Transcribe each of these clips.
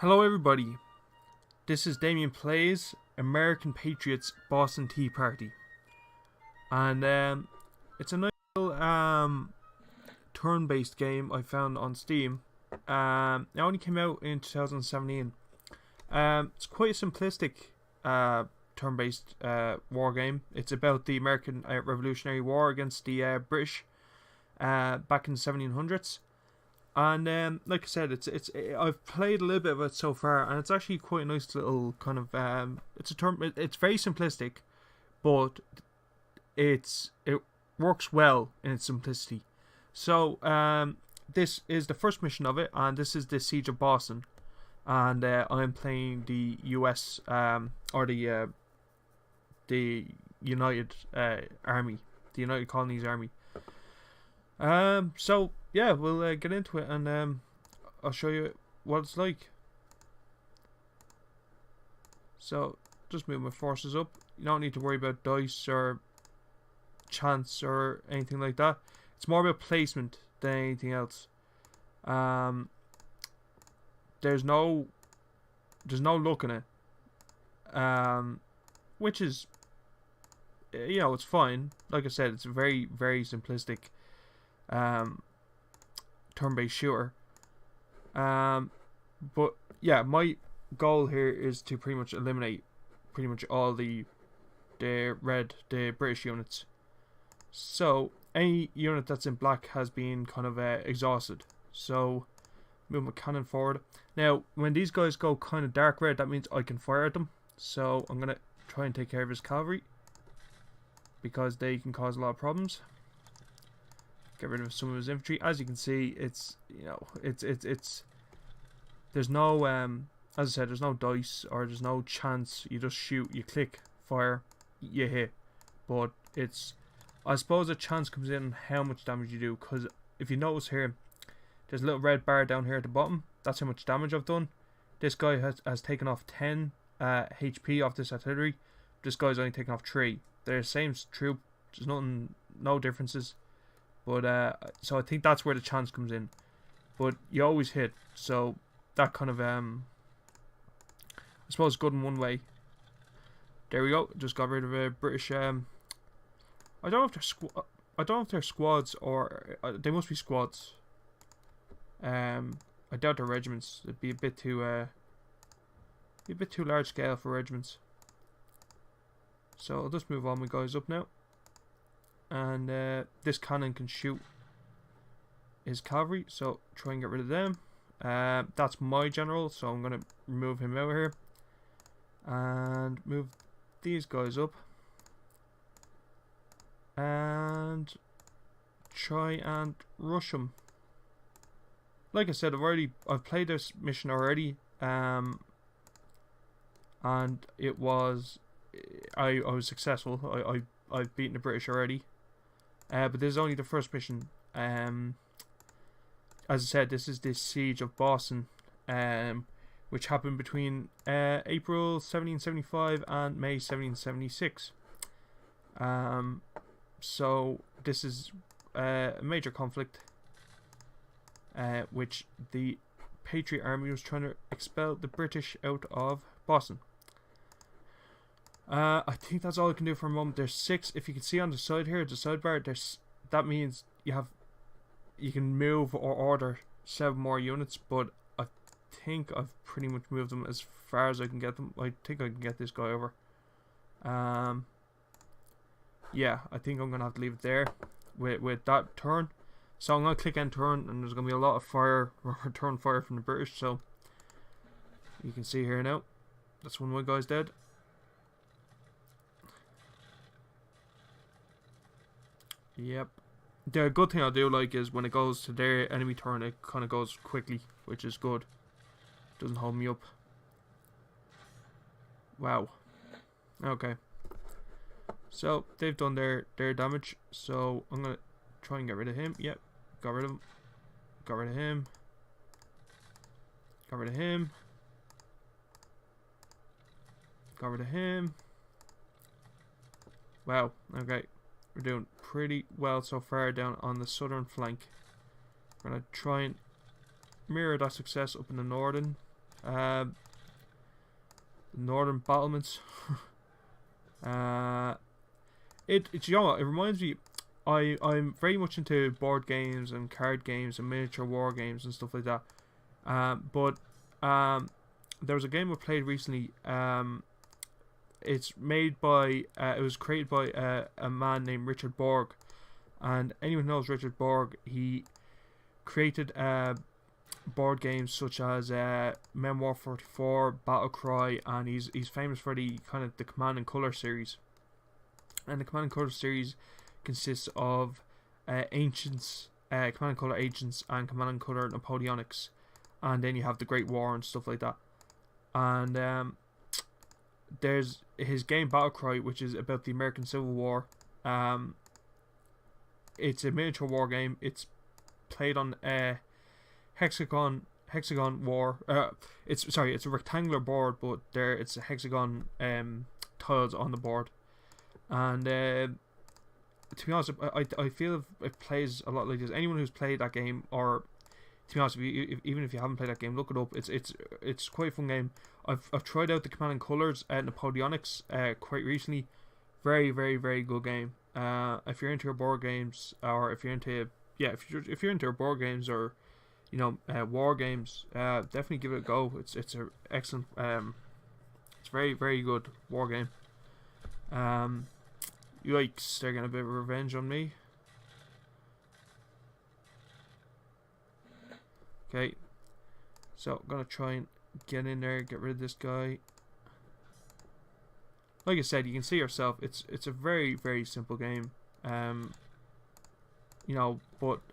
Hello everybody, this is Damien Plays American Patriots Boston Tea Party, and it's a nice little turn-based game I found on Steam. It only came out in 2017. It's quite a simplistic turn-based war game. It's about the American Revolutionary War against the British back in the 1700s. And like I said, I've played a little bit of it so far, and it's actually quite a nice little kind of it's very simplistic, but it works well in its simplicity. So this is the first mission of it, and this is the Siege of Boston, and I'm playing the U.S. Or the United Army, the United Colonies Army. So yeah, we'll get into it, and I'll show you what it's like. So just move my forces up. You don't need to worry about dice or chance or anything like that. It's more about placement than anything else. There's no luck in it, which is, it's fine. Like I said, it's a very, very simplistic turn-based shooter. But yeah, my goal here is to pretty much eliminate pretty much all the British units. So any unit that's in black has been kind of exhausted. So move my cannon forward. Now when these guys go kind of dark red, that means I can fire at them. So I'm gonna try and take care of his cavalry, because they can cause a lot of problems. Get rid of some of his infantry. As you can see, it's there's no as I said, there's no dice or there's no chance. You just shoot, you click, fire, you hit. But I suppose a chance comes in how much damage you do, because if you notice here, there's a little red bar down here at the bottom. That's how much damage I've done. This guy has taken off 10 HP off this artillery. This guy's only taken off 3. They're the same troop. There's no differences. But so I think that's where the chance comes in. But you always hit, so that kind of I suppose good in one way. There we go. Just got rid of a British. I don't know if they're squads or they must be squads. I doubt they're regiments. It'd be a bit too large scale for regiments. So I'll just move all my guys up now. And this cannon can shoot his cavalry, so try and get rid of them. That's my general, so I'm going to remove him out here and move these guys up and try and rush them. Like I said, I've played this mission already, and it was I was successful. I've beaten the British already. But this is only the first mission. As I said, this is the Siege of Boston, which happened between April 1775 and May 1776. So this is a major conflict, which the Patriot Army was trying to expel the British out of Boston. I think that's all I can do for a moment. There's 6. If you can see on the side here, the sidebar, that means you can move or order 7 more units. But I think I've pretty much moved them as far as I can get them. I think I can get this guy over. Yeah, I think I'm gonna have to leave it there with that turn. So I'm gonna click end turn, and there's gonna be a lot of fire, return fire from the British. So you can see here now, that's one of my guys dead. Yep. The good thing I do like is when it goes to their enemy turn, it kind of goes quickly, which is good. Doesn't hold me up. Wow. Okay. So they've done their damage. So I'm gonna try and get rid of him. Yep. Got rid of him. Got rid of him. Got rid of him. Got rid of him. Wow. Okay. We're doing pretty well so far down on the southern flank. We're going to try and mirror that success up in the northern Northern Battlements. It's, you know what, it reminds me. I'm very much into board games and card games and miniature war games and stuff like that. But there was a game I played recently. It's made by it was created by a man named Richard Borg, and anyone who knows Richard Borg, he created board games such as Memoir 44, Battle Cry, and he's famous for the kind of the Command and Color series. And the Command and Color series consists of Ancients, Command and Color Ancients, and Command and Color Napoleonics, and then you have the Great War and stuff like that. And there's his game Battle Cry, which is about the American Civil War. It's a miniature war game. It's played on hexagon war. It's a rectangular board, but it's a hexagon tiles on the board. And to be honest, I feel it plays a lot like this. Anyone who's played that game, or to be honest, even if you haven't played that game, look it up. It's quite a fun game. I've tried out the Command and Colors Napoleonics quite recently. Very, very, very good game. If you're into your board games, or if you're into your board games, or war games, definitely give it a go. It's a excellent. It's very, very good war game. Yikes! They're getting a bit of revenge on me. Okay, so I'm gonna try and get in there, get rid of this guy. Like I said, you can see yourself. It's a very, very simple game. But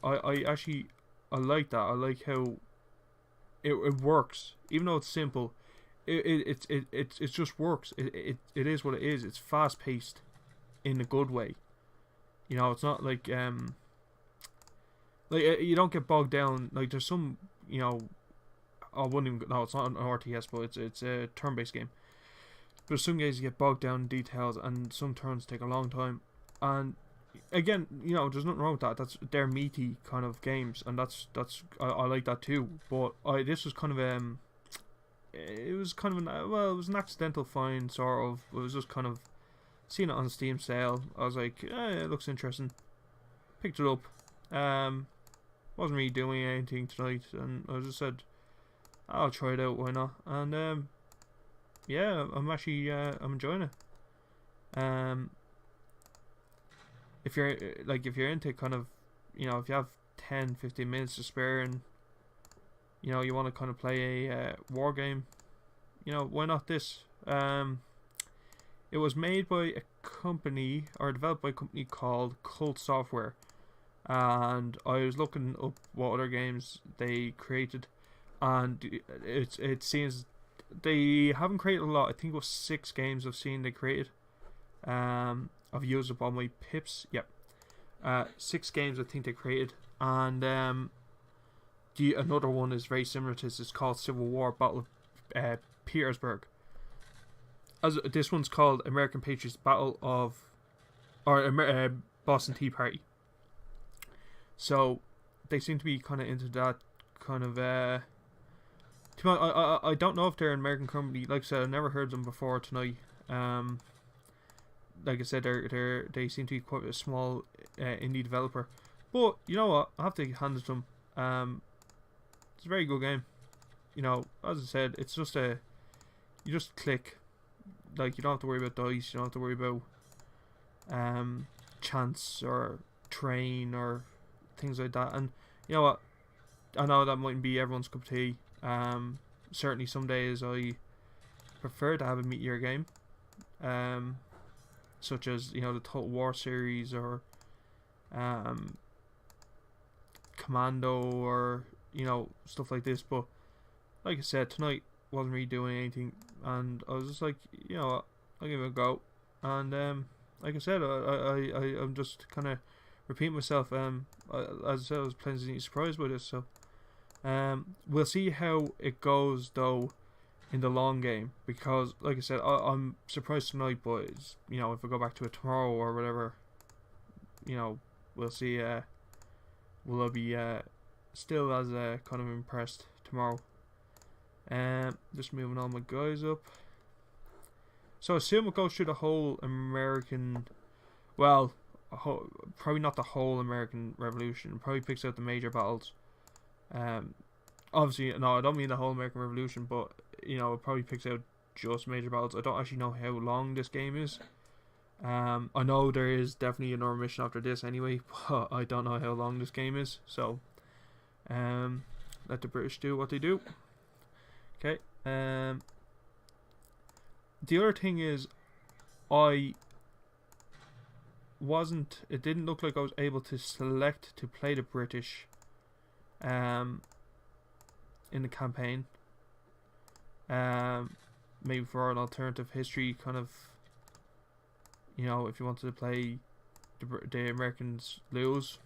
I actually like that. I like how it works, even though it's simple. It just works. It is what it is. It's fast paced, in a good way. It's not like you don't get bogged down. Like there's some I wouldn't even. No, it's not an RTS, but it's a turn-based game. But some games you get bogged down in details, and some turns take a long time. And again, there's nothing wrong with that. They're meaty kind of games, and I like that too. But this was kind of it was an accidental find, sort of. It was just kind of seeing it on Steam sale. I was like, it looks interesting. Picked it up. Wasn't really doing anything tonight, and I just said, I'll try it out. Why not? And yeah, I'm actually I'm enjoying it. If you're into kind of if you have 10-15 minutes to spare, and you want to kind of play a war game, why not this? It was made by a company, or developed by a company called Cult Software, and I was looking up what other games they created, and it seems they haven't created a lot. I think it was 6 games I've seen they created. I've used up all my pips. Yep. 6 games I think they created, and another one is very similar to this. It's called Civil War Battle of Petersburg. This one's called American Patriots Battle of, or Boston Tea Party. So they seem to be kind of into that kind of. I don't know if they're an American company. Like I said, I've never heard them before tonight. Like I said, they seem to be quite a small indie developer. But you know what? I have to hand it to them. It's a very good game. As I said, it's just you just click. Like, you don't have to worry about dice. You don't have to worry about chance or train or things like that. And you know what? I know that mightn't be everyone's cup of tea. Certainly some days I prefer to have a meatier game, such as the Total War series, or Commando, or stuff like this. But like I said, tonight wasn't really doing anything, and I was just like, what, I'll give it a go. And like I said, I'm just kind of repeating myself. As I said, I was pleasantly surprised by this. So we'll see how it goes though in the long game, because like I said, I'm surprised tonight, but it's, if I go back to it tomorrow or whatever, we'll see. Will I be still as kind of impressed tomorrow? Just moving all my guys up. So I assume it goes through the whole American, well, probably not the whole American Revolution. It probably picks out the major battles. Obviously, no, I don't mean the whole American Revolution, but you know, it probably picks out just major battles. I don't actually know how long this game is. I know there is definitely another mission after this anyway, but I don't know how long this game is. So, let the British do what they do. Okay. The other thing is, it didn't look like I was able to select to play the British in the campaign. Maybe for an alternative history kind of, you know, if you wanted to play the Americans lose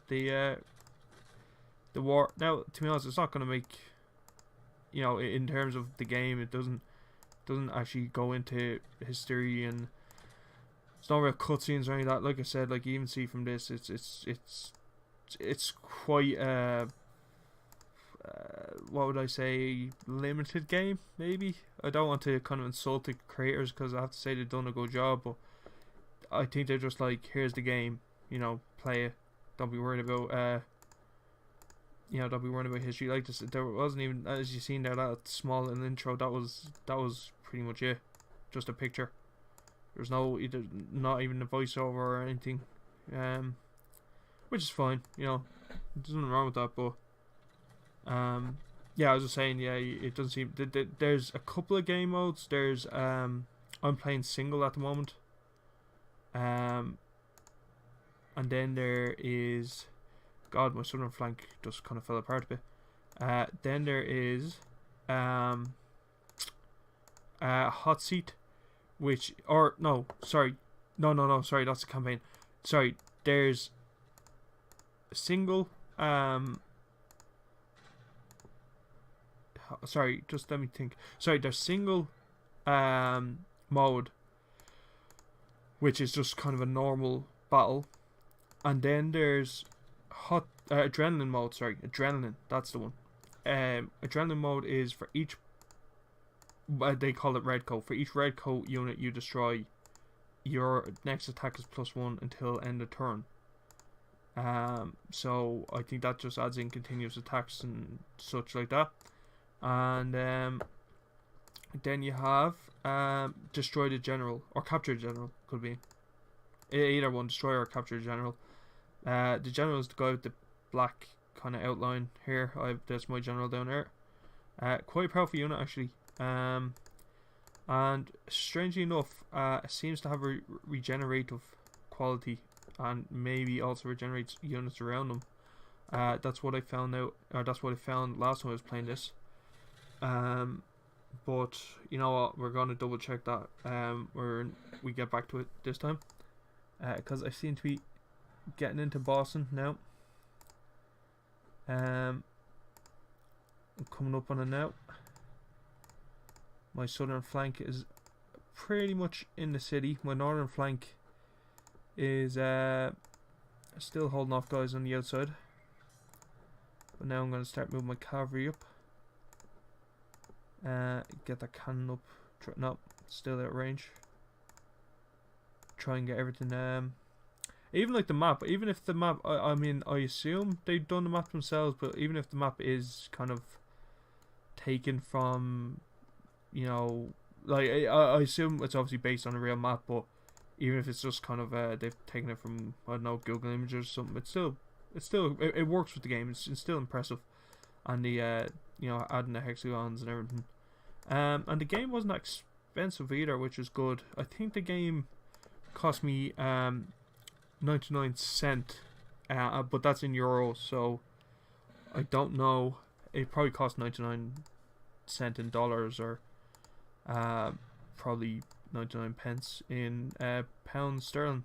the war. Now, to be honest, it's not going to make, you know, in terms of the game, it doesn't actually go into history, and it's not real cutscenes or any of that. Like I said, like you even see from this, it's quite what would I say, limited game maybe. I don't want to kind of insult the creators because I have to say they've done a good job, but I think they're just like, here's the game, you know, play it. Don't be worried about you know, don't be worried about history. Like this, there wasn't even, as you seen there, that small little intro. That was pretty much it. Just a picture. There's not even a voiceover or anything, which is fine. You know, there's nothing wrong with that. But yeah, I was just saying, yeah, it doesn't seem. There's a couple of game modes. There's I'm playing single at the moment. And then there is, God, my southern flank just kind of fell apart a bit. Then there is hot seat, which, or no, sorry, no, sorry, that's the campaign. Sorry, there's single. Sorry, just let me think. Sorry, there's single mode, which is just kind of a normal battle, and then there's hot adrenaline mode. Sorry, adrenaline, that's the one. Adrenaline mode is for each, they call it red coat. For each red coat unit you destroy, your next attack is +1 until end of turn. So I think that just adds in continuous attacks and such like that. And then you have destroy the general, or capture the general, could be either one, destroy or capture the general. The general is the guy with the black kind of outline here. That's my general down there. Quite a powerful unit actually. And strangely enough, it seems to have a regenerative quality, and maybe also regenerates units around them. That's what I found out, or that's what I found last time I was playing this. But you know what, we're gonna double check that when we get back to it this time, because I seem to be getting into Boston now. I'm coming up on it now. My southern flank is pretty much in the city. My northern flank is still holding off guys on the outside. But now I'm going to start moving my cavalry up. Get that cannon up. No, still out of range. Try and get everything. Even like the map. Even if the map, I mean, I assume they've done the map themselves. But even if the map is kind of taken from, you know, like I assume it's obviously based on a real map. But even if it's just kind of they've taken it from, I don't know, Google Images or something, it works with the game. It's still impressive, and the you know, adding the hexagons and everything. And the game wasn't expensive either, which is good. I think the game cost me 99 cents, but that's in euros, so I don't know. It probably cost 99 cents in dollars, or probably 99 pence in pounds sterling.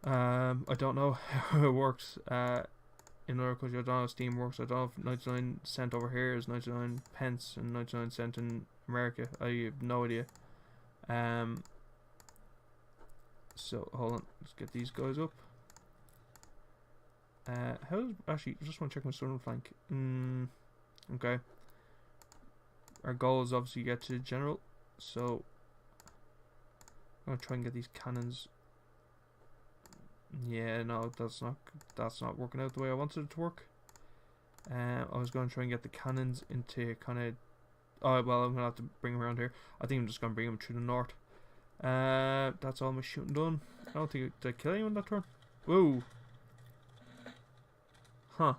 I don't know how it works in other countries. I don't know how Steam works. I don't know if 99 cents over here is 99 pence and 99 cents in America. I have no idea. So hold on, let's get these guys up. Actually, I just want to check my southern flank. Okay, our goal is obviously get to the general. So I'm gonna try and get these cannons. Yeah, no, that's not working out the way I wanted it to work. I was going to try and get the cannons into kind of. Oh well, I'm gonna have to bring them around here. I think I'm just gonna bring them through the north. That's all my shooting done. I don't think did I kill anyone that turn. Whoa. Huh.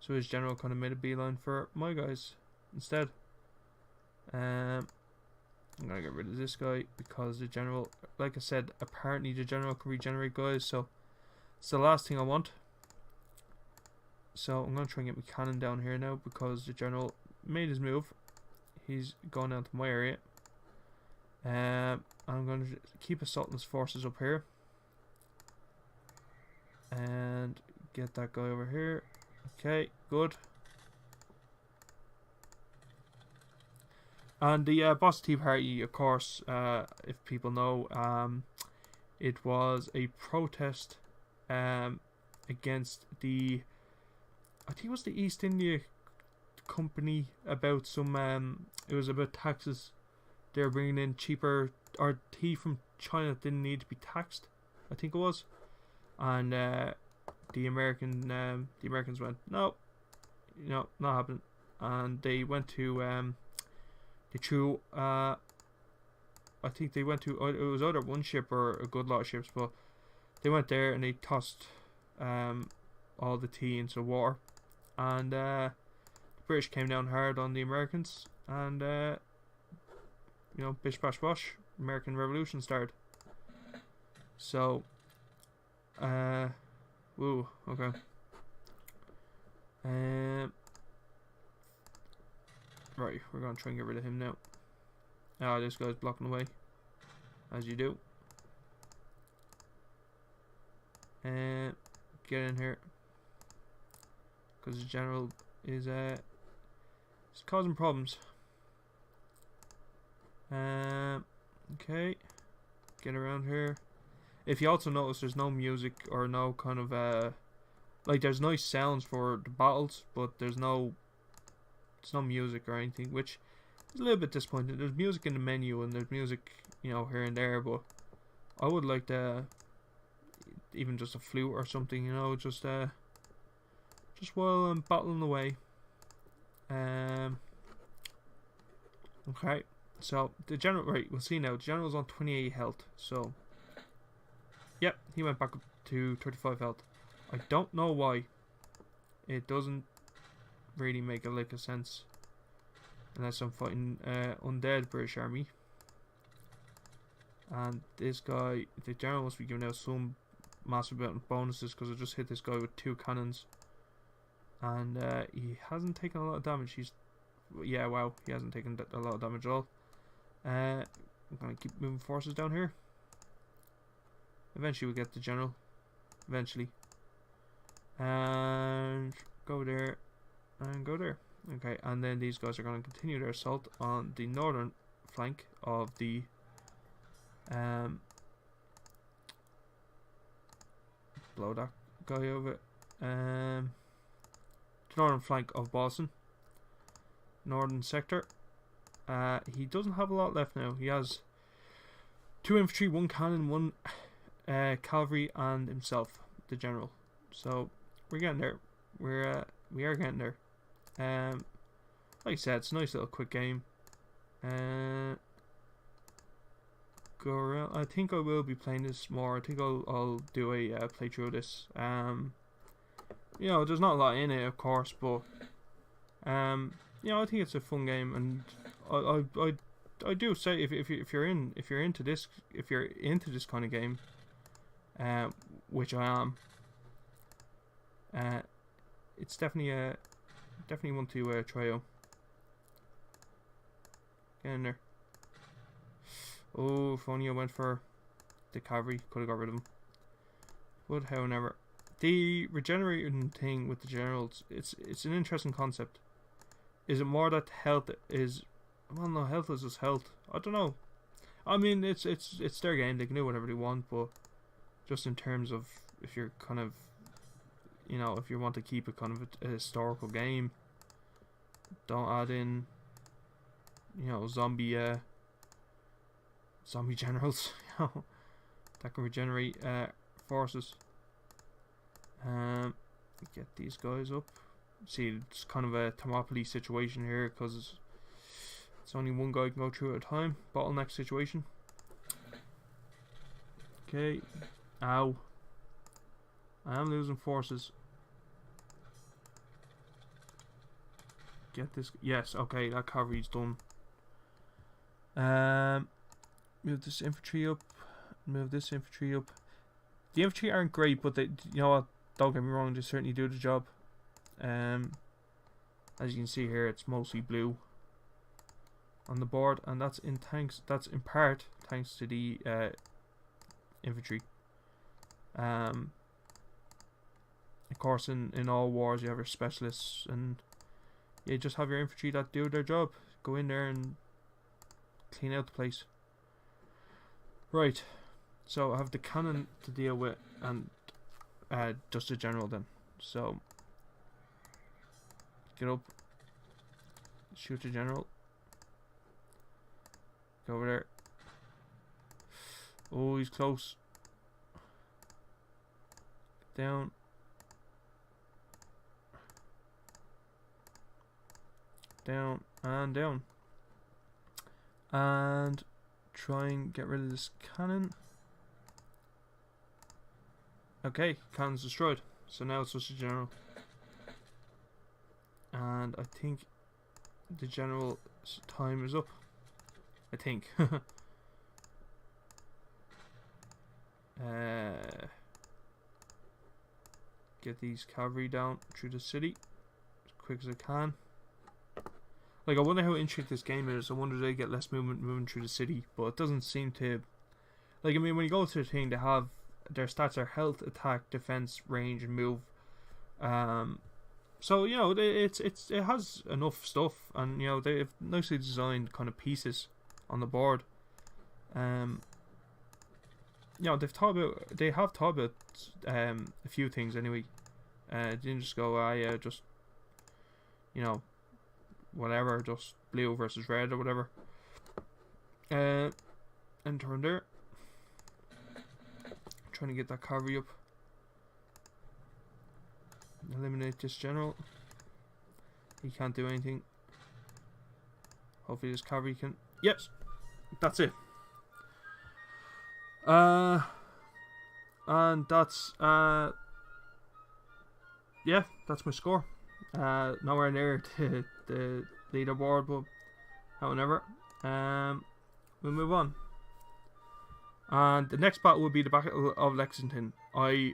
So his general kind of made a beeline for my guys instead. I'm gonna get rid of this guy because the general, like I said, apparently the general can regenerate guys. So it's the last thing I want. So I'm gonna try and get my cannon down here now because the general made his move. He's gone down to my area. I'm going to keep assaulting his forces up here. And get that guy over here. Okay, good. And the Boss Tea Party, of course, if people know, it was a protest against the, I think it was the East India Company, about some, it was about taxes. They were bringing in cheaper, or tea from China that didn't need to be taxed, I think it was. And the Americans went, no, not happening. And they went to, they threw, I think they went to, it was either one ship or a good lot of ships, but they went there and they tossed all the tea into water. And the British came down hard on the Americans, and bish bash bosh, American Revolution started. So, woo, okay. Right, we're gonna try and get rid of him now. Ah, this guy's blocking the way, as you do. Get in here, because the general is causing problems. Okay, get around here. If you also notice, there's no music or no kind of like there's nice sounds for the battles, but there's no music or anything, which is a little bit disappointing. There's music in the menu and there's music, here and there, but I would like to even just a flute or something, just while I'm battling away. Okay. So, the general, right, we'll see now. The general's on 28 health, so. Yep, he went back up to 35 health. I don't know why. It doesn't really make a lick of sense. Unless I'm fighting undead British army. And this guy, the general must be giving out some massive amount of bonuses because I just hit this guy with 2 cannons. And he hasn't taken a lot of damage. Yeah, wow, he hasn't taken a lot of damage at all. I'm gonna keep moving forces down here. Eventually we'll get the general. Eventually. And go there. And go there. Okay, and then these guys are gonna continue their assault on the northern flank of the blow that guy over. The northern flank of Boston. Northern sector. He doesn't have a lot left now. He has 2 infantry, 1 cannon, 1 cavalry, and himself, the general. So we're getting there. We are getting there. Like I said, it's a nice little quick game. Go around. I think I will be playing this more. I think I'll do a playthrough of this. There's not a lot in it, of course, but I think it's a fun game, and I do say if you're into this kind of game, which I am, it's definitely one to try out. Get in there. Oh, if only I went for the cavalry, could have got rid of him. But however, the regenerating thing with the generals, it's an interesting concept. Is it more that health is? Well, no, health is just health. I don't know. I mean, it's their game. They can do whatever they want, but just in terms of if you're kind of, if you want to keep it kind of a historical game, Don't add in, you know, zombie generals, you know, that can regenerate forces. Get these guys up. See, it's kind of a Thermopylae situation here because it's only one guy can go through at a time. Bottleneck situation. Okay. Ow. I am losing forces. Get this. Yes, okay, that cavalry's done. Move this infantry up. Move this infantry up. The infantry aren't great, but they, you know what? Don't get me wrong, they certainly do the job. As you can see here, it's mostly blue on the board, and that's in thanks. That's in part thanks to the infantry. Of course, in all wars, you have your specialists, and you just have your infantry that do their job. Go in there and clean out the place. Right. So I have the cannon to deal with, and just a general then. So get up, shoot the general. Go over there. Oh, he's close. Down. Down and down. And try and get rid of this cannon. Okay, cannon's destroyed. So now it's just a general. And I think the general's time is up. I think. Get these cavalry down through the city as quick as I can. Like, I wonder how intricate this game is. I wonder they get less moving through the city, but it doesn't seem to. Like, I mean, when you go to the thing, they have their stats are health, attack, defense, range, and move. So you know, it has enough stuff, and you know they've nicely designed kind of pieces on the board. You know, they have thought about a few things anyway. They didn't just go, yeah, just, you know, whatever, just blue versus red or whatever. And turn there. Trying to get that cavalry up. Eliminate this general. He can't do anything. Hopefully this cavalry can. Yes, that's it. And that's yeah, that's my score. Nowhere near the leaderboard, but however, we'll move on. And the next battle will be the Battle of Lexington. I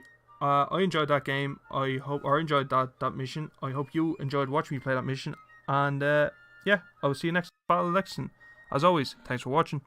enjoyed that game. I enjoyed that mission. I hope you enjoyed watching me play that mission. And yeah, I will see you next Battle of Lexington. As always, thanks for watching.